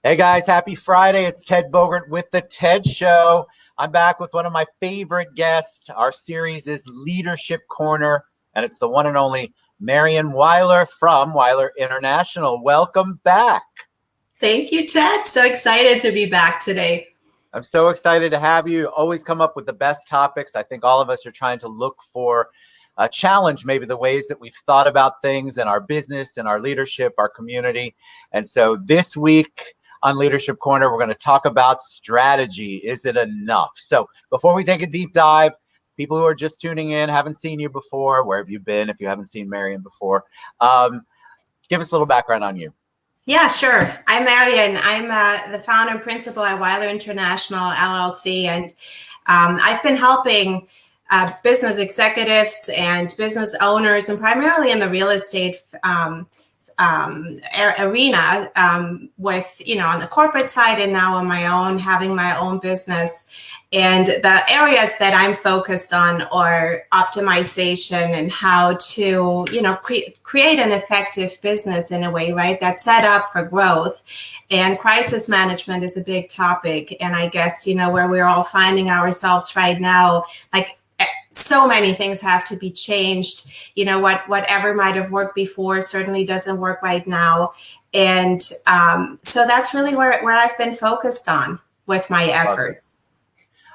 Hey guys, happy Friday. It's Ted Bogert with The Ted Show. I'm back with one of my favorite guests. Our series is Leadership Corner, and it's the one and only Marion Weiler from Weiler International. Welcome back. Thank you, Ted. So excited to be back today. I'm so excited to have you. Always come up with the best topics. I think all of us are trying to look for a challenge, maybe the ways that we've thought about things in our business, in our leadership, our community. And so this week on Leadership Corner, we're going to talk about strategy. Is it enough? So before we take a deep dive, people who are just tuning in, haven't seen you before, where have you been if you haven't seen Marion before? Give us a little background on you. Yeah, sure. I'm Marion. I'm the founder and principal at Weiler International, LLC, and I've been helping business executives and business owners, and primarily in the real estate arena, with, on the corporate side and now on my own, having my own business. And the areas that I'm focused on are optimization and how to, create an effective business in a way, right, that's set up for growth. And crisis management is a big topic. And I guess, where we're all finding ourselves right now, like so many things have to be changed. Whatever might have worked before certainly doesn't work right now. And so that's really where I've been focused on with my efforts.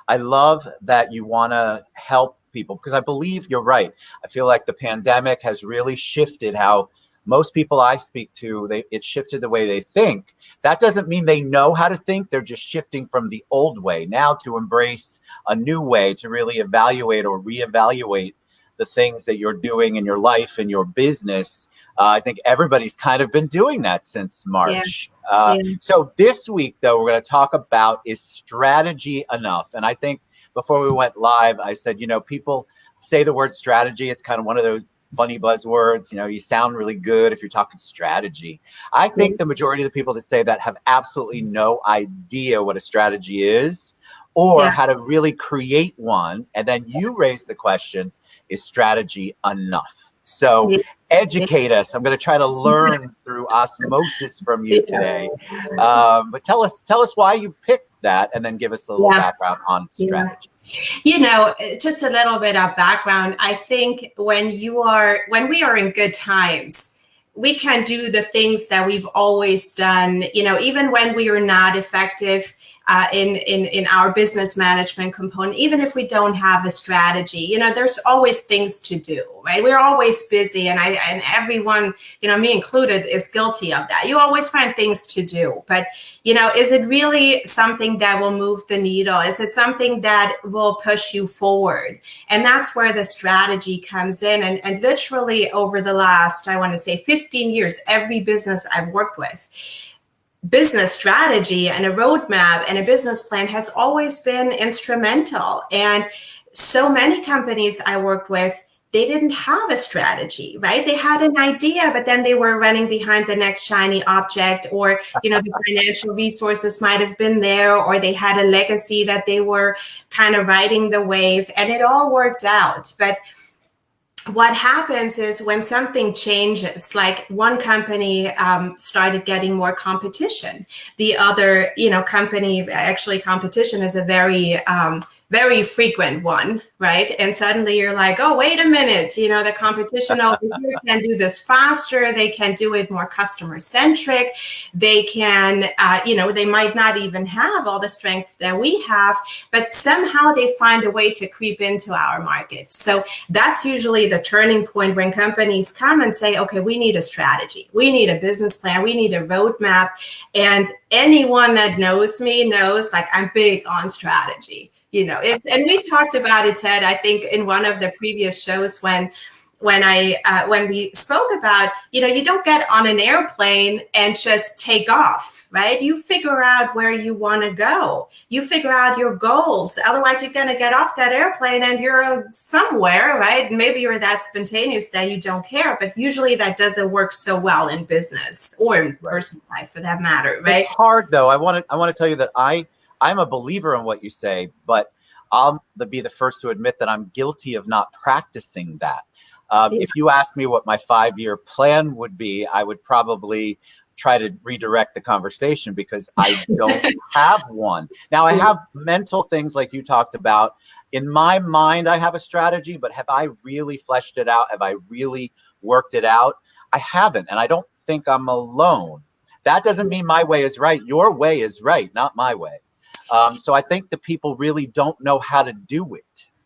I love that you want to help people because I believe you're right. I feel like the pandemic has really shifted how most people I speak to, it shifted the way they think. That doesn't mean they know how to think. They're just shifting from the old way now to embrace a new way, to really evaluate or reevaluate the things that you're doing in your life and your business. I think everybody's kind of been doing that since March. Yeah. So this week, though, we're going to talk about, is strategy enough? And I think before we went live, I said, people say the word strategy. It's kind of one of those funny buzzwords. You sound really good if you're talking strategy. I think the majority of the people that say that have absolutely no idea what a strategy is or how to really create one. And then you raise the question, is strategy enough? So educate us. I'm going to try to learn through osmosis from you today. But tell us why you picked that, and then give us a little background on strategy. Just a little bit of background. I think when we are in good times, we can do the things that we've always done, even when we are not effective in our business management component, even if we don't have a strategy, there's always things to do, right? We're always busy, and everyone, me included, is guilty of that. You always find things to do, but is it really something that will move the needle? Is it something that will push you forward? And that's where the strategy comes in. And literally over the last, I want to say 15 years, every business I've worked with, business strategy and a roadmap and a business plan has always been instrumental. And so many companies I worked with, they didn't have a strategy, right? They had an idea, but then they were running behind the next shiny object, or, the financial resources might have been there, or they had a legacy that they were kind of riding the wave, and it all worked out. But what happens is when something changes, like one company started getting more competition, the other, company, actually competition is a very, very frequent one, right? And suddenly you're like, oh, wait a minute, the competition over here can do this faster. They can do it more customer centric. They can, they might not even have all the strength that we have, but somehow they find a way to creep into our market. So that's usually the turning point when companies come and say, okay, we need a strategy. We need a business plan. We need a roadmap. And anyone that knows me knows, like, I'm big on strategy. And we talked about it, Ted, I think in one of the previous shows when we spoke about, you don't get on an airplane and just take off, right? You figure out where you want to go. You figure out your goals. Otherwise, you're going to get off that airplane and you're somewhere, right? Maybe you're that spontaneous that you don't care, but usually that doesn't work so well in business or in personal life, for that matter, right? It's hard, though. I want to tell you that I'm a believer in what you say, but I'll be the first to admit that I'm guilty of not practicing that. If you asked me what my 5-year plan would be, I would probably try to redirect the conversation because I don't have one. Now, I have mental things like you talked about. In my mind, I have a strategy, but have I really fleshed it out? Have I really worked it out? I haven't, and I don't think I'm alone. That doesn't mean my way is right. Your way is right, not my way. So I think the people really don't know how to do it.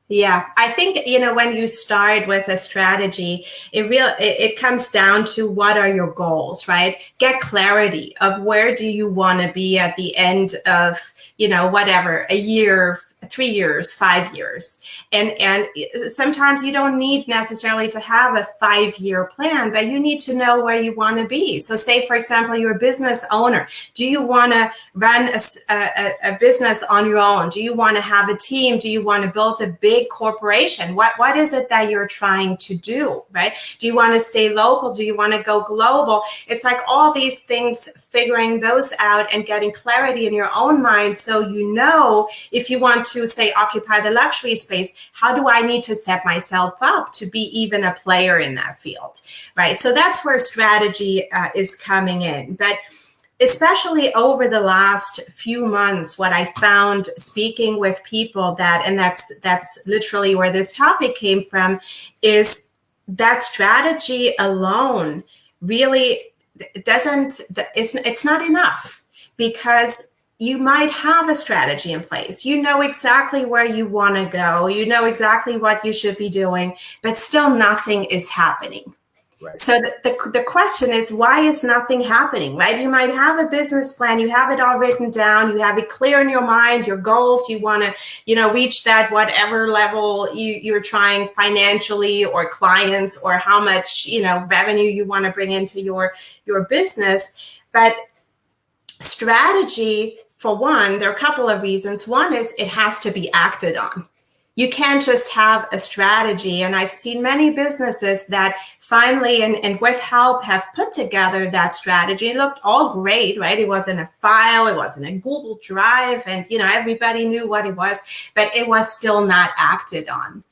Yeah, I think, when you start with a strategy, it comes down to what are your goals, right? Get clarity of where do you want to be at the end of, whatever, a year, 3 years, 5 years. And sometimes you don't need necessarily to have a 5-year plan, but you need to know where you want to be. So say, for example, you're a business owner. Do you want to run a business on your own? Do you want to have a team? Do you want to build a big corporation? What is it that you're trying to do, right? Do you want to stay local? Do you want to go global? It's like all these things, figuring those out and getting clarity in your own mind. So, if you want to say occupy the luxury space, how do I need to set myself up to be even a player in that field, right? So that's where strategy is coming in. But especially over the last few months, what I found speaking with people that's literally where this topic came from, is that strategy alone really it's not enough, because you might have a strategy in place. You know exactly where you want to go. You know exactly what you should be doing, but still nothing is happening. Right. So the question is, why is nothing happening, right? You might have a business plan, you have it all written down, you have it clear in your mind, your goals, you want to, reach that whatever level you're trying financially, or clients, or how much, revenue you want to bring into your business. But strategy, for one, there are a couple of reasons. One is it has to be acted on. You can't just have a strategy. And I've seen many businesses that finally, and with help, have put together that strategy. It looked all great, right? It was in a file, it was in a Google Drive, and everybody knew what it was, but it was still not acted on.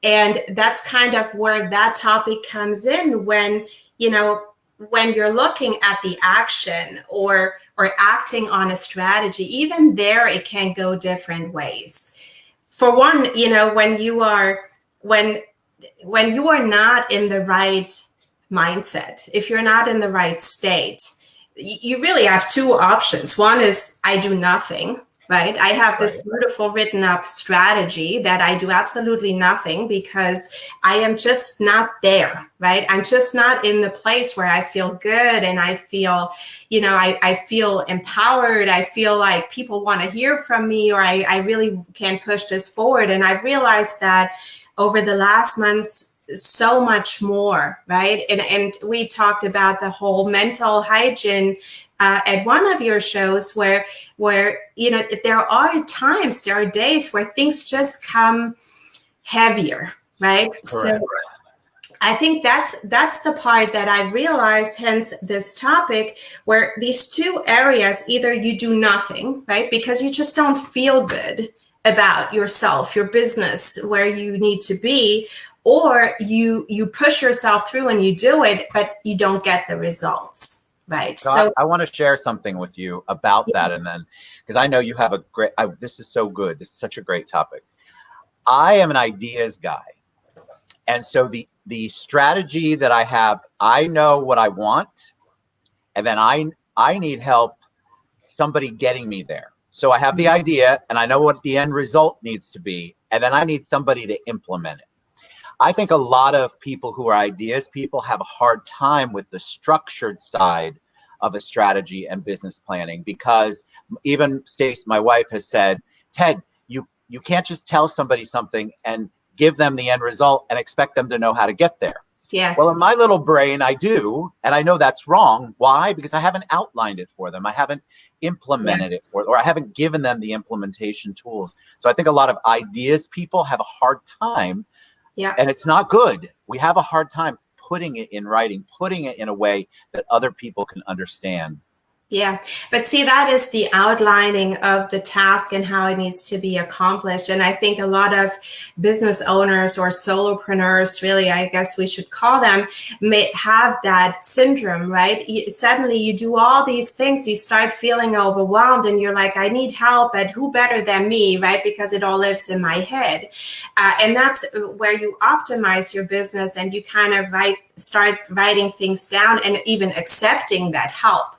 And that's kind of where that topic comes in, when you're looking at the action or acting on a strategy. Even there, it can go different ways. For one, when you are not in the right mindset, if you're not in the right state, you really have two options. One is I do nothing, right? I have this beautiful written up strategy that I do absolutely nothing because I am just not there, right? I'm just not in the place where I feel good and I feel, I feel empowered. I feel like people want to hear from me, or I really can push this forward. And I've realized that over the last months, so much more, right? And we talked about the whole mental hygiene at one of your shows where there are times, there are days where things just come heavier, right? Correct. So I think that's the part that I realized, hence this topic, where these two areas, either you do nothing, right? Because you just don't feel good about yourself, your business, where you need to be, or you push yourself through and you do it, but you don't get the results. Right. So I want to share something with you about that. And then, because I know you have a great, this is so good. This is such a great topic. I am an ideas guy. And so the strategy that I have, I know what I want. And then I need help, somebody getting me there. So I have the idea and I know what the end result needs to be. And then I need somebody to implement it. I think a lot of people who are ideas people have a hard time with the structured side of a strategy and business planning, because even Stace, my wife, has said, Ted, you can't just tell somebody something and give them the end result and expect them to know how to get there. Yes. Well, in my little brain, I do. And I know that's wrong. Why? Because I haven't outlined it for them. I haven't implemented it for them, or I haven't given them the implementation tools. So I think a lot of ideas people have a hard time. Yeah. And it's not good. We have a hard time putting it in writing, putting it in a way that other people can understand. Yeah, but see, that is the outlining of the task and how it needs to be accomplished. And I think a lot of business owners or solopreneurs, really, I guess we should call them, may have that syndrome, right? Suddenly you do all these things, you start feeling overwhelmed and you're like, I need help, and who better than me, right? Because it all lives in my head. And that's where you optimize your business and you kind of start writing things down and even accepting that help.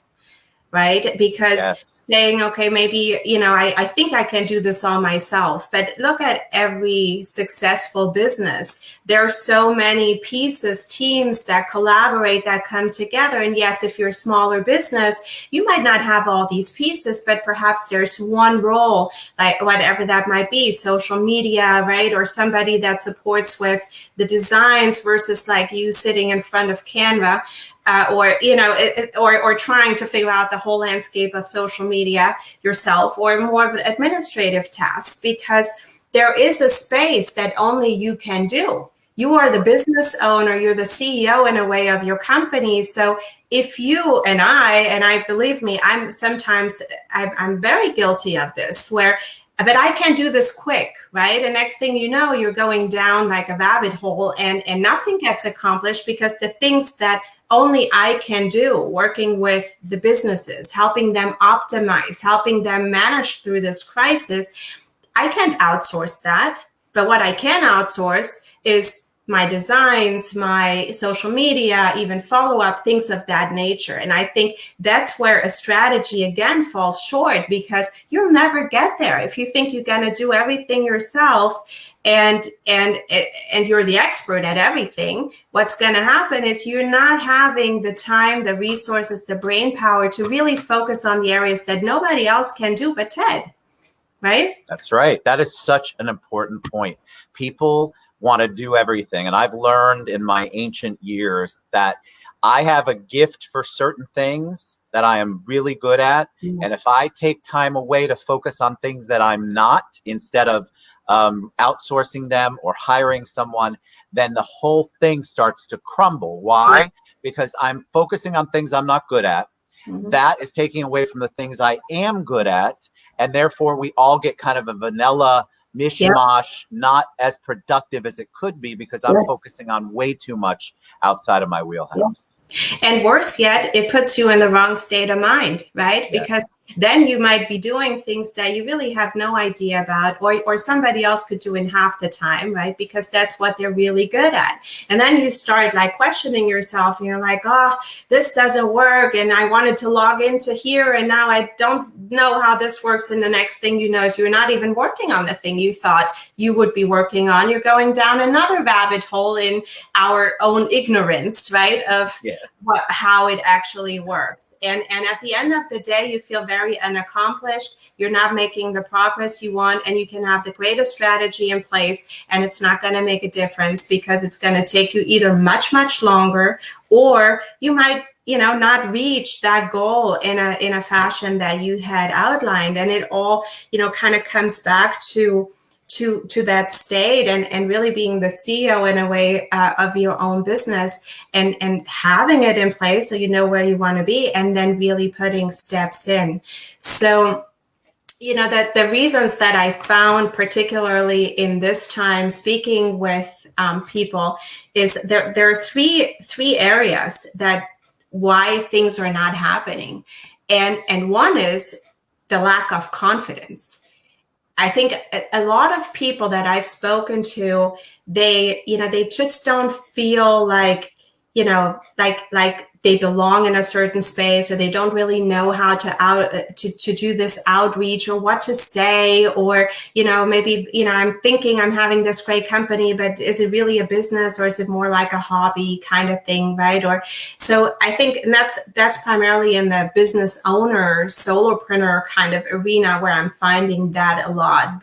Right? Because saying, okay, maybe, I think I can do this all myself, but look at every successful business. There are so many pieces, teams that collaborate, that come together. And yes, if you're a smaller business, you might not have all these pieces, but perhaps there's one role, like whatever that might be, social media, right? Or somebody that supports with the designs versus like you sitting in front of Canva. Or trying to figure out the whole landscape of social media yourself, or more of an administrative task, because there is a space that only you can do. You are the business owner, you're the CEO in a way of your company. So if you and I believe me, I'm very guilty of this, but I can do this quick, right? And next thing you know, you're going down like a rabbit hole and nothing gets accomplished, because the things that only I can do, working with the businesses, helping them optimize, helping them manage through this crisis, I can't outsource that. But what I can outsource is my designs, my social media, even follow-up, things of that nature. And I think that's where a strategy again falls short, because you'll never get there if you think you're going to do everything yourself and you're the expert at everything. What's going to happen is you're not having the time, the resources, the brain power to really focus on the areas that nobody else can do but Ted, right? That's right. That is such an important point. People want to do everything. And I've learned in my ancient years that I have a gift for certain things that I am really good at. Mm-hmm. And if I take time away to focus on things that I'm not, instead of outsourcing them or hiring someone, then the whole thing starts to crumble. Why? Because I'm focusing on things I'm not good at. Mm-hmm. That is taking away from the things I am good at. And therefore, we all get kind of a vanilla mishmash, not as productive as it could be, because I'm focusing on way too much outside of my wheelhouse. And worse yet, it puts you in the wrong state of mind, right? Yes. Because then you might be doing things that you really have no idea about, or somebody else could do in half the time, right? Because that's what they're really good at. And then you start like questioning yourself, and you're like, oh, this doesn't work. And I wanted to log into here, and now I don't know how this works. And the next thing you know is you're not even working on the thing you thought you would be working on. You're going down another rabbit hole in our own ignorance, right? Of how it actually works. And at the end of the day, you feel very unaccomplished. You're not making the progress you want, and you can have the greatest strategy in place, and it's not going to make a difference, because it's going to take you either much, much longer, or you might, not reach that goal in a fashion that you had outlined. And it all, kind of comes back to that state and really being the CEO in a way of your own business, and having it in place so you know where you want to be, and then really putting steps in. So, that the reasons that I found, particularly in this time, speaking with people, is there are three areas that why things are not happening. And one is the lack of confidence. I think a lot of people that I've spoken to, they just don't feel like, like they belong in a certain space, or they don't really know how to do this outreach, or what to say, or, maybe, I'm thinking I'm having this great company, but is it really a business, or is it more like a hobby kind of thing, right? Or so I think, and that's primarily in the business owner, solopreneur kind of arena where I'm finding that a lot.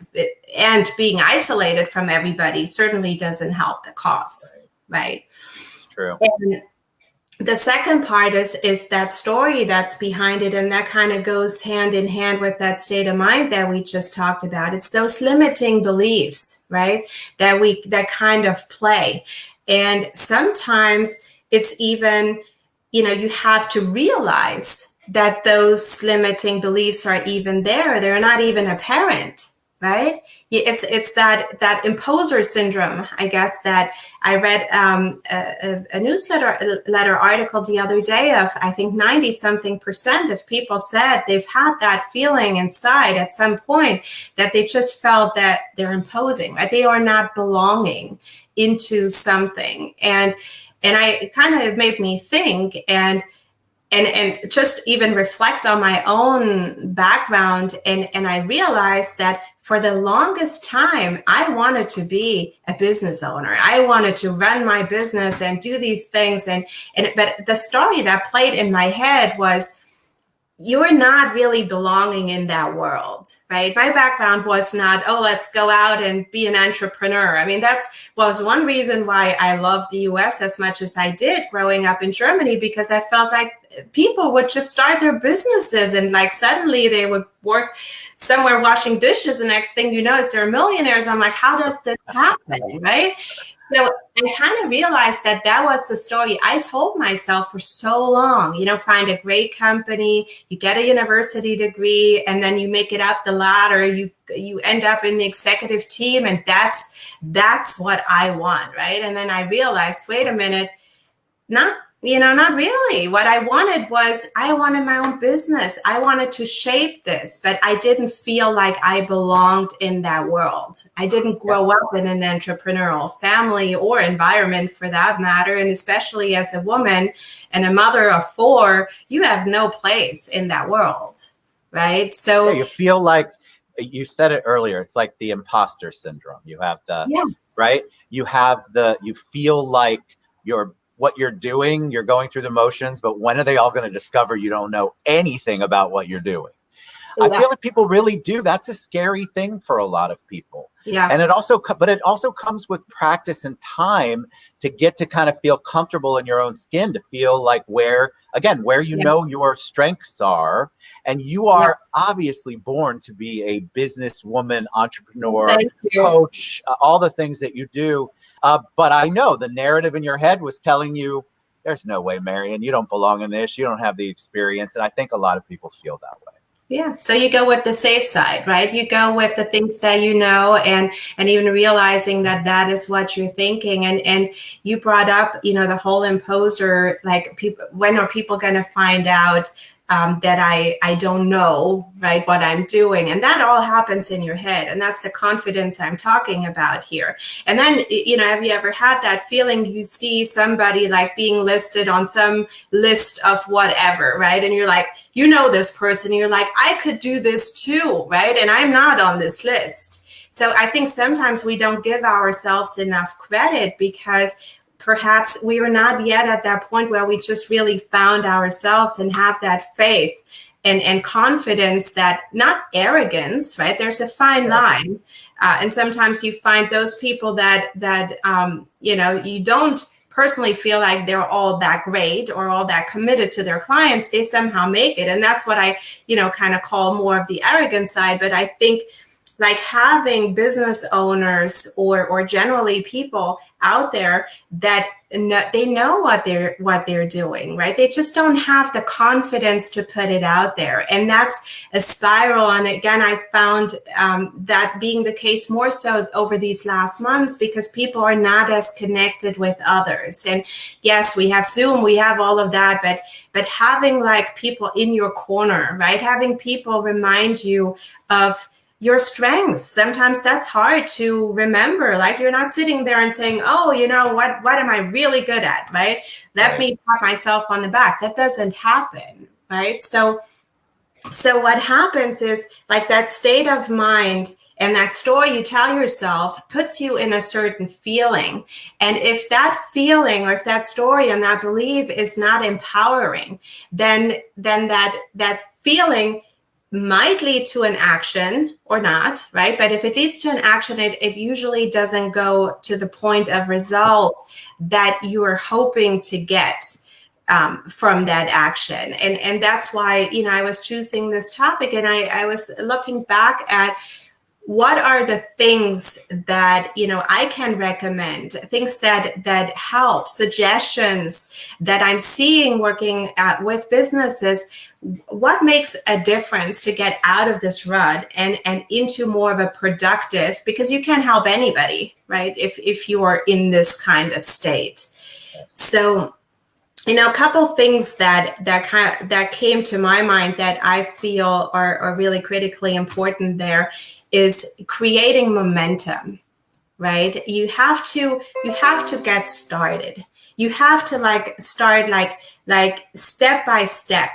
And being isolated from everybody certainly doesn't help the cause, right? True. And the second part is that story that's behind it, and that kind of goes hand in hand with that state of mind that we just talked about. It's those limiting beliefs, right, that kind of play. And sometimes it's even, you have to realize that those limiting beliefs are even there. They're not even apparent, right? It's that imposter syndrome, I guess, that I read a newsletter article the other day of, I think 90-something% of people said they've had that feeling inside at some point, that they just felt that they're imposing, right? They are not belonging into something. And it kind of made me think and just even reflect on my own background. And I realized that for the longest time, I wanted to be a business owner. I wanted to run my business and do these things. But the story that played in my head was, you're not really belonging in that world, right? My background was not, oh, let's go out and be an entrepreneur. I mean, that was one reason why I loved the US as much as I did growing up in Germany, because I felt like people would just start their businesses and like suddenly they would work somewhere washing dishes. The next thing you know is they're millionaires. I'm like, how does this happen, right? So I kind of realized that was the story I told myself for so long. Find a great company, you get a university degree, and then you make it up the ladder. You end up in the executive team, and that's what I want, right? And then I realized, wait a minute, not really. What I wanted was, I wanted my own business. I wanted to shape this, but I didn't feel like I belonged in that world. I didn't grow up in an entrepreneurial family or environment for that matter. And especially as a woman and a mother of 4, you have no place in that world, right? So you feel like, you said it earlier, it's like the imposter syndrome. You have right? You feel like what you're doing, you're going through the motions, but when are they all going to discover you don't know anything about what you're doing? Yeah. I feel like people really do. That's a scary thing for a lot of people. Yeah. And it also comes with practice and time to get to kind of feel comfortable in your own skin, to feel like where you know your strengths are. And you are obviously born to be a businesswoman, entrepreneur, coach, all the things that you do. But I know the narrative in your head was telling you, there's no way, Marion, you don't belong in this. You don't have the experience. And I think a lot of people feel that way. Yeah. So you go with the safe side, right? You go with the things that you know, and even realizing that is what you're thinking. And you brought up, the whole imposter, like when are people going to find out that I don't know, right, what I'm doing? And that all happens in your head. And that's the confidence I'm talking about here. And then, have you ever had that feeling you see somebody like being listed on some list of whatever, right? And you're like, this person, you're like, I could do this too, right? And I'm not on this list. So I think sometimes we don't give ourselves enough credit because perhaps we are not yet at that point where we just really found ourselves and have that faith and confidence, that not arrogance, right? There's a fine line. And sometimes you find those people that you don't personally feel like they're all that great or all that committed to their clients. They somehow make it. And that's what I, kind of call more of the arrogant side. But I think like having business owners or generally people out there that they know what they're doing, right? They just don't have the confidence to put it out there. And that's a spiral. And again, I found that being the case more so over these last months, because people are not as connected with others. And yes, we have Zoom, we have all of that, but having like people in your corner, right? Having people remind you of your strengths. Sometimes that's hard to remember. Like you're not sitting there and saying, oh, what am I really good at, right? Let me pat myself on the back. That doesn't happen, right? So what happens is like that state of mind and that story you tell yourself puts you in a certain feeling. And if that feeling or if that story and that belief is not empowering, then that feeling might lead to an action or not, right? But if it leads to an action, it usually doesn't go to the point of results that you are hoping to get from that action. And that's why, I was choosing this topic, and I was looking back at what are the things that, I can recommend, things that help, suggestions that I'm seeing working with businesses? What makes a difference to get out of this rut and into more of a productive, because you can't help anybody, right, if you are in this kind of state. So, a couple things that came to my mind that I feel are really critically important there is creating momentum, right? You have to get started. You have to start step by step,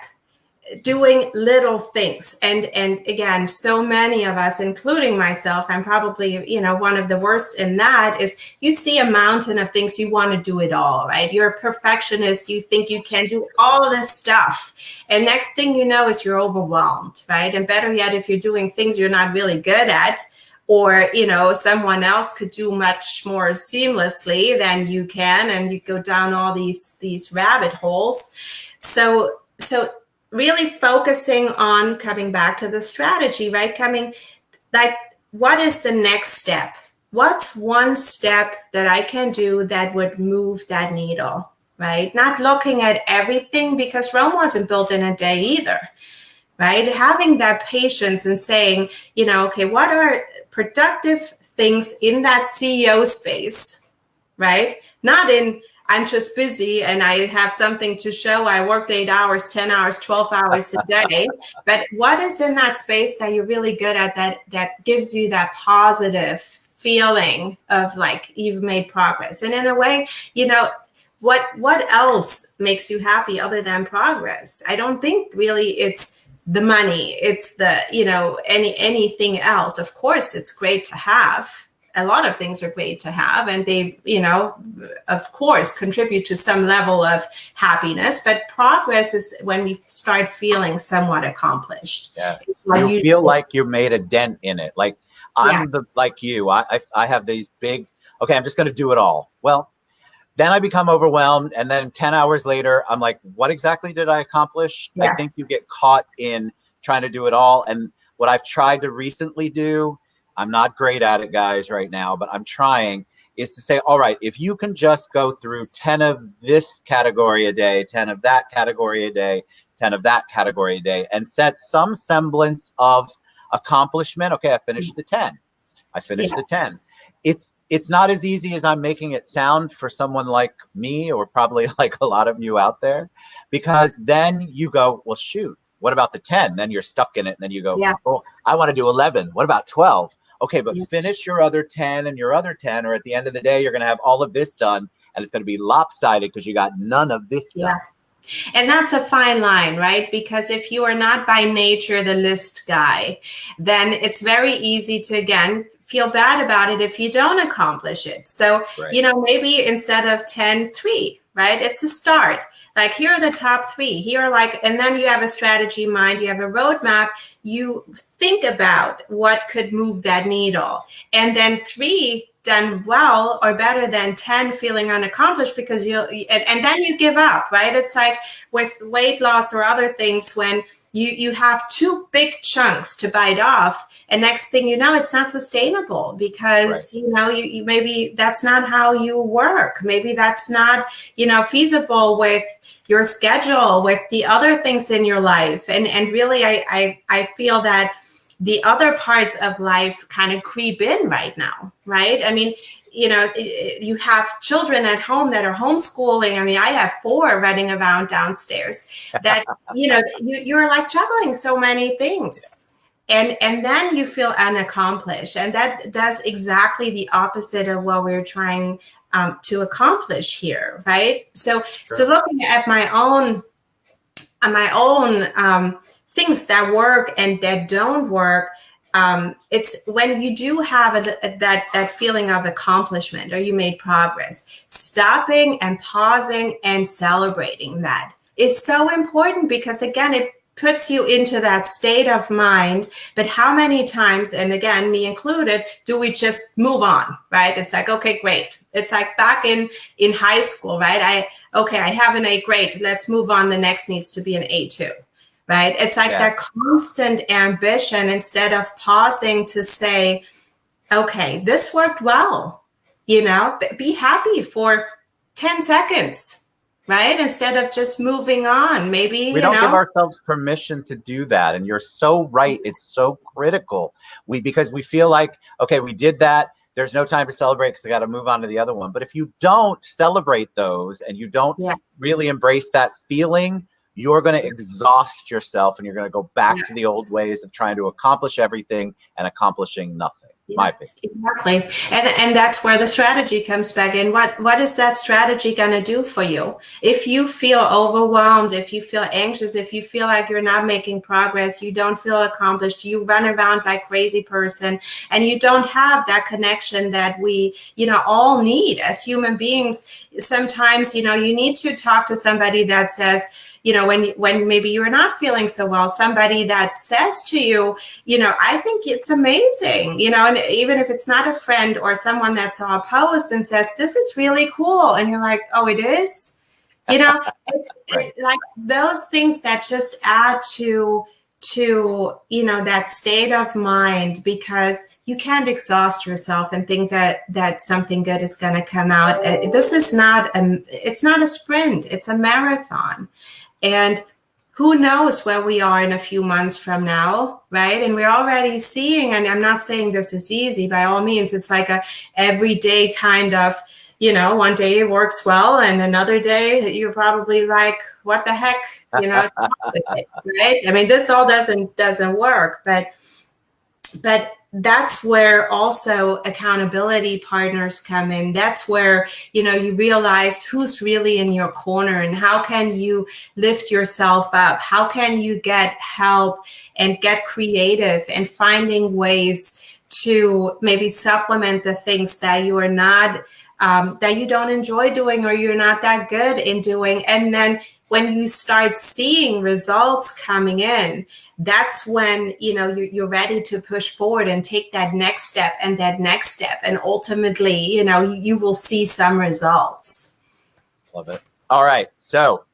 doing little things. And again, so many of us, including myself, I'm probably, one of the worst in that, is you see a mountain of things, you want to do it all, right? You're a perfectionist. You think you can do all of this stuff. And next thing you know is you're overwhelmed, right? And better yet, if you're doing things you're not really good at, or, someone else could do much more seamlessly than you can, and you go down all these rabbit holes. So really focusing on coming back to the strategy, right? What is the next step? What's one step that I can do that would move that needle, right? Not looking at everything, because Rome wasn't built in a day either, right? Having that patience and saying, okay, what are productive things in that CEO space, right? Not in, I'm just busy and I have something to show. I worked 8 hours, 10 hours, 12 hours a day. But what is in that space that you're really good at, that gives you that positive feeling of like you've made progress? And in a way, what else makes you happy other than progress? I don't think really it's the money. It's the, anything else. Of course, it's great to have. A lot of things are great to have, and they, of course, contribute to some level of happiness. But progress is when we start feeling somewhat accomplished. Yes. You feel like you made a dent in it. Like I'm like you. I have these big, okay, I'm just going to do it all. Well, then I become overwhelmed, and then 10 hours later, I'm like, what exactly did I accomplish? Yeah. I think you get caught in trying to do it all. And what I've tried to recently do, I'm not great at it, guys, right now, but I'm trying, is to say, all right, if you can just go through 10 of this category a day, 10 of that category a day, 10 of that category a day, and set some semblance of accomplishment. Okay, I finished the 10. I finished the 10. It's not as easy as I'm making it sound for someone like me, or probably like a lot of you out there, because then you go, well, shoot, what about the 10? Then you're stuck in it. And then you go, oh, I want to do 11. What about 12? Okay, but finish your other 10 and your other 10, or at the end of the day, you're going to have all of this done, and it's going to be lopsided because you got none of this done. And that's a fine line, right? Because if you are not by nature the list guy, then it's very easy to, again, feel bad about it if you don't accomplish it. So, maybe instead of 10, 3, right? It's a start. Like, here are the top 3. Here are and then you have a strategy in mind. You have a roadmap. You think about what could move that needle. And then 3 done well or better than 10 feeling unaccomplished, because and then you give up, right? It's like with weight loss or other things, when you have 2 big chunks to bite off, and next thing you know, it's not sustainable, because you maybe that's not how you work. Maybe that's not feasible with your schedule, with the other things in your life. And really, I feel that the other parts of life kind of creep in right now, right? I mean, you have children at home that are homeschooling. I mean, I have 4 running around downstairs that, you're like juggling so many things. And then you feel unaccomplished. And that does exactly the opposite of what we're trying to accomplish here, right? So looking at my own things that work and that don't work, it's when you do have that feeling of accomplishment, or you made progress, stopping and pausing and celebrating that is so important, because again, it puts you into that state of mind. But how many times, and again, me included, do we just move on, right? It's like, okay, great. It's like back in high school, right? I have an A, great. Let's move on. The next needs to be an A2. right? It's like that constant ambition instead of pausing to say, okay, this worked well, be happy for 10 seconds, right? Instead of just moving on. Maybe, we don't give ourselves permission to do that. And you're so right. It's so critical. Because we feel like, okay, we did that. There's no time to celebrate because I got to move on to the other one. But if you don't celebrate those and you don't really embrace that feeling, you're going to exhaust yourself and you're going to go back to the old ways of trying to accomplish everything and accomplishing nothing. My opinion. Exactly. And that's where the strategy comes back in. What is that strategy going to do for you? If you feel overwhelmed, if you feel anxious, if you feel like you're not making progress, you don't feel accomplished, you run around like crazy person, and you don't have that connection that we, all need as human beings. Sometimes, you need to talk to somebody that says, when maybe you're not feeling so well, somebody that says to you, I think it's amazing, and even if it's not a friend or someone that saw a post and says, this is really cool. And you're like, oh, it is, it's like those things that just add to that state of mind, because you can't exhaust yourself and think that something good is going to come out. This is it's not a sprint, it's a marathon. And who knows where we are in a few months from now, right? And we're already seeing, and I'm not saying this is easy by all means, it's like a everyday kind of, one day it works well and another day you're probably like, what the heck, right? I mean, this all doesn't work, but that's where also accountability partners come in. That's where, you realize who's really in your corner and how can you lift yourself up? How can you get help and get creative and finding ways to maybe supplement the things that you are not, that you don't enjoy doing or you're not that good in doing. And then when you start seeing results coming in, that's when, you're ready to push forward and take that next step and that next step. And ultimately, you will see some results. Love it. All right. So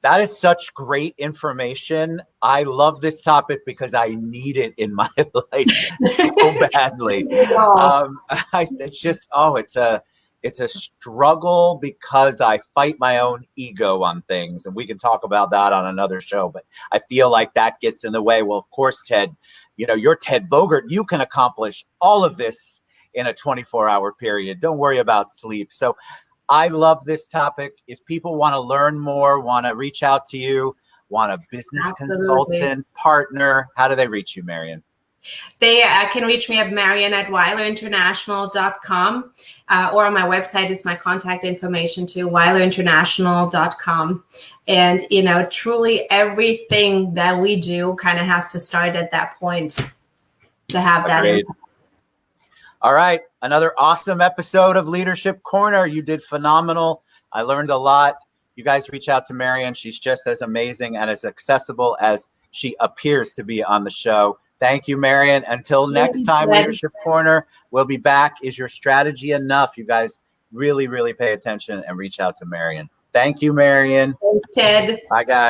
that is such great information. I love this topic because I need it in my life so badly. It's a struggle because I fight my own ego on things, and we can talk about that on another show, but I feel like that gets in the way. Well, of course, Ted, you're Ted Bogert. You can accomplish all of this in a 24-hour period. Don't worry about sleep. So I love this topic. If people want to learn more, want to reach out to you, want a business consultant, partner, how do they reach you, Marion? They can reach me at Marion at WeilerInternational.com, or on my website is my contact information too, WeilerInternational.com. And, truly everything that we do kind of has to start at that point to have that impact. All right. Another awesome episode of Leadership Corner. You did phenomenal. I learned a lot. You guys reach out to Marion. She's just as amazing and as accessible as she appears to be on the show. Thank you, Marion. Until next time, Leadership Corner, we'll be back. Is your strategy enough? You guys really, really pay attention and reach out to Marion. Thank you, Marion. Thanks, Ted. Bye, guys.